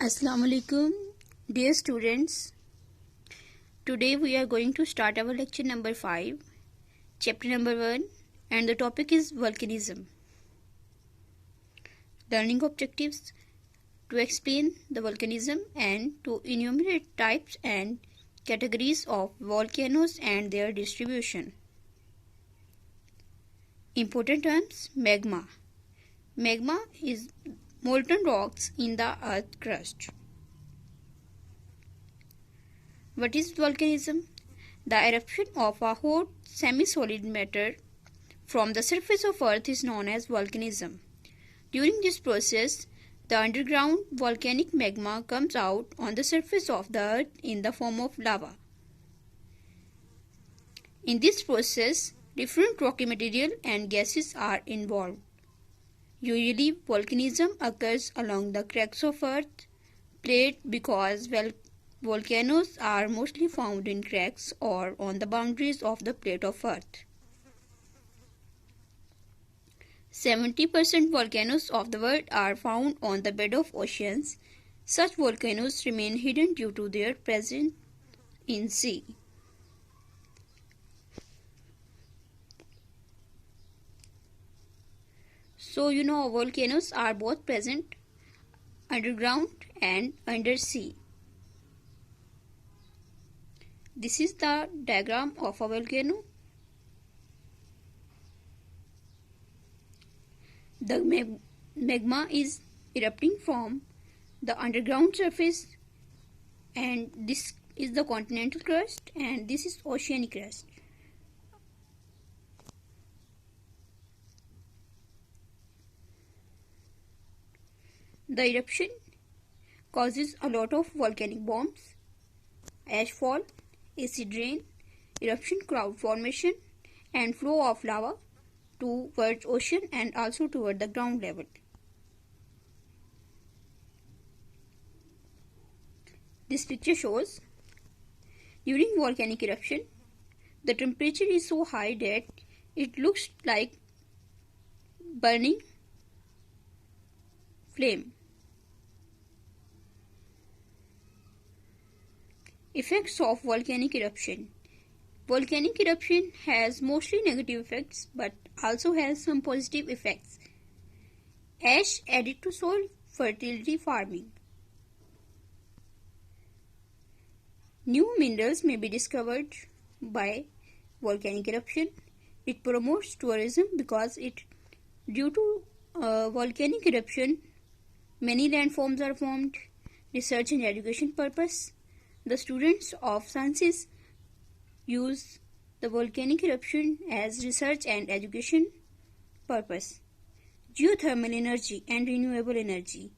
Assalamu alaikum, dear students. Today we are going to start our lecture number 5, chapter number 1, and the topic is volcanism. Learning objectives: to explain the volcanism and to enumerate types and categories of volcanoes and their distribution. Important terms: magma. Magma is molten rocks in the earth crust. What is volcanism? The eruption of a hot semi-solid matter from the surface of earth is known as volcanism. During this process, the underground volcanic magma comes out on the surface of the earth in the form of lava. In this process, different rocky material and gases are involved. Usually, volcanism occurs along the cracks of earth plate because volcanoes are mostly found in cracks or on the boundaries of the plate of earth. 70% volcanoes of the world are found on the bed of oceans. Such volcanoes remain hidden due to their presence in sea. So volcanoes are both present underground and under sea. This is the diagram of a volcano. The magma is erupting from the underground surface, and this is the continental crust and this is oceanic crust. The eruption causes a lot of volcanic bombs, ash fall, acid rain, eruption cloud formation, and flow of lava towards ocean and also toward the ground level. This picture shows during volcanic eruption, the temperature is so high that it looks like burning flame. Effects of volcanic eruption. Volcanic eruption has mostly negative effects but also has some positive effects. Ash added to soil fertility farming. New minerals may be discovered by volcanic eruption. It promotes tourism because due to volcanic eruption, many landforms are formed. Research and education purpose. The students of sciences use the volcanic eruption as research and education purpose. Geothermal energy and renewable energy.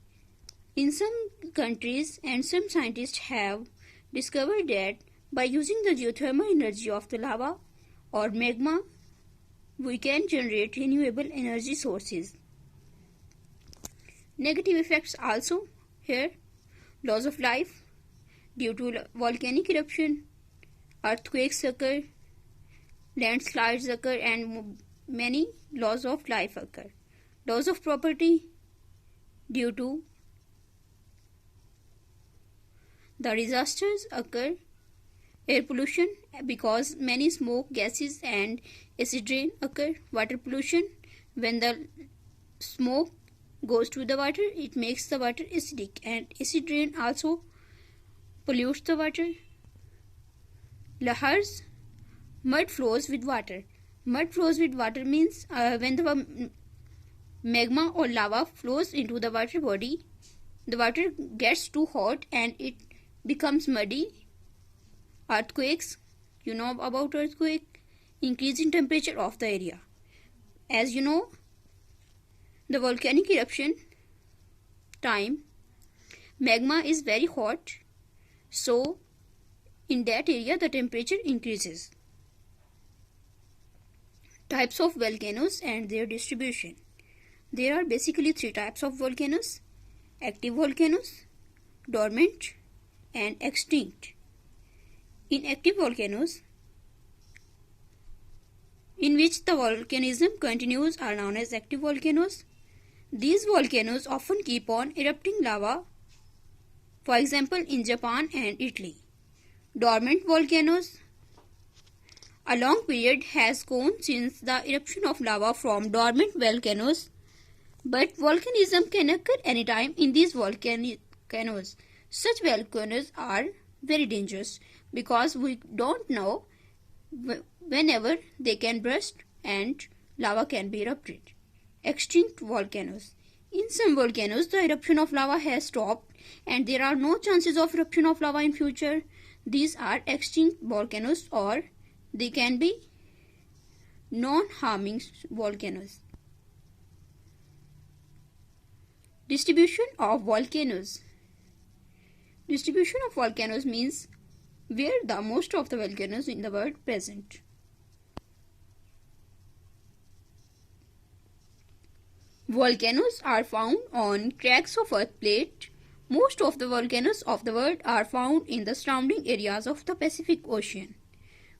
In some countries and some scientists have discovered that by using the geothermal energy of the lava or magma, we can generate renewable energy sources. Negative effects also here: loss of life due to volcanic eruption, earthquakes occur, landslides occur, and many loss of life occur. Loss of property due to the disasters occur. Air pollution because many smoke, gases, and acid rain occur. Water pollution, when the smoke goes to the water, it makes the water acidic, and acid rain also pollutes the water. Lahars, mud flows with water. Mud flows with water means when the magma or lava flows into the water body, the water gets too hot and it becomes muddy. Earthquakes, you know about earthquake, increase in temperature of the area. As you know, the volcanic eruption time, magma is very hot, so in that area the temperature increases. Types of volcanoes and their distribution. There are basically 3 types of volcanoes: active volcanoes, dormant, and extinct. In active volcanoes, in which the volcanism continues, are known as active volcanoes. These volcanoes often keep on erupting lava For example, in Japan and Italy, dormant volcanoes. A long period has gone since the eruption of lava from dormant volcanoes, but volcanism can occur anytime in these volcanoes. Such volcanoes are very dangerous because we don't know whenever they can burst and lava can be erupted. Extinct volcanoes. In some volcanoes, the eruption of lava has stopped and there are no chances of eruption of lava in future. These are extinct volcanoes, or they can be non-harming volcanoes. Distribution of volcanoes. Distribution of volcanoes means where the most of the volcanoes in the world present. Volcanoes are found on cracks of earth plate. Most of the volcanoes of the world are found in the surrounding areas of the Pacific Ocean.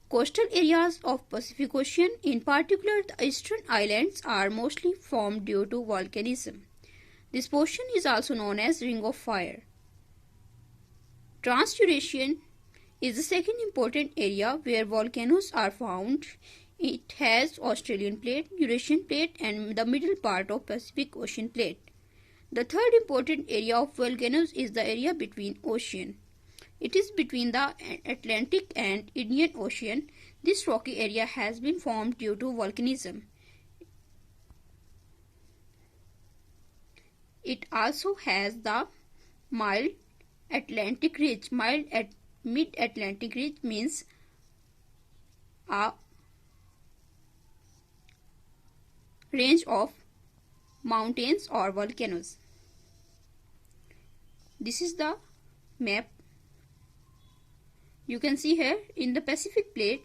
Coastal areas of Pacific Ocean, in particular the eastern islands, are mostly formed due to volcanism. This portion is also known as Ring of Fire. Trans-Eurasian is the second important area where volcanoes are found. It has Australian plate, Eurasian plate and the middle part of Pacific Ocean plate. The third important area of volcanoes is the area between ocean. It is between the Atlantic and Indian Ocean. This rocky area has been formed due to volcanism. It also has the mild Atlantic ridge. Mid-Atlantic ridge means a range of mountains or volcanoes. This is the map. You can see here in the Pacific plate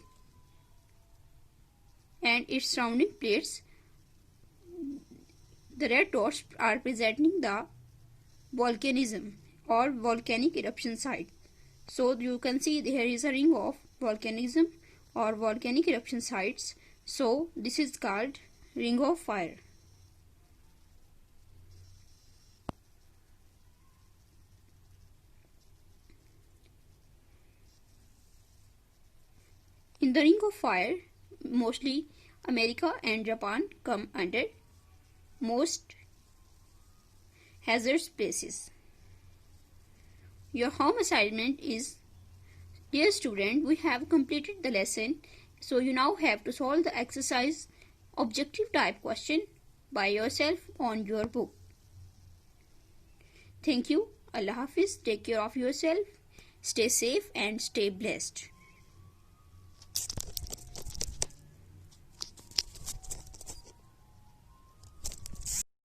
and its surrounding plates, the red dots are presenting the volcanism or volcanic eruption site. So you can see here is a ring of volcanism or volcanic eruption sites. So this is called Ring of Fire. In the Ring of Fire, mostly America and Japan come under most hazardous places. Your home assignment is, dear student, we have completed the lesson, so you now have to solve the exercise objective type question by yourself on your book. Thank you. Allah Hafiz. Take care of yourself. Stay safe and stay blessed.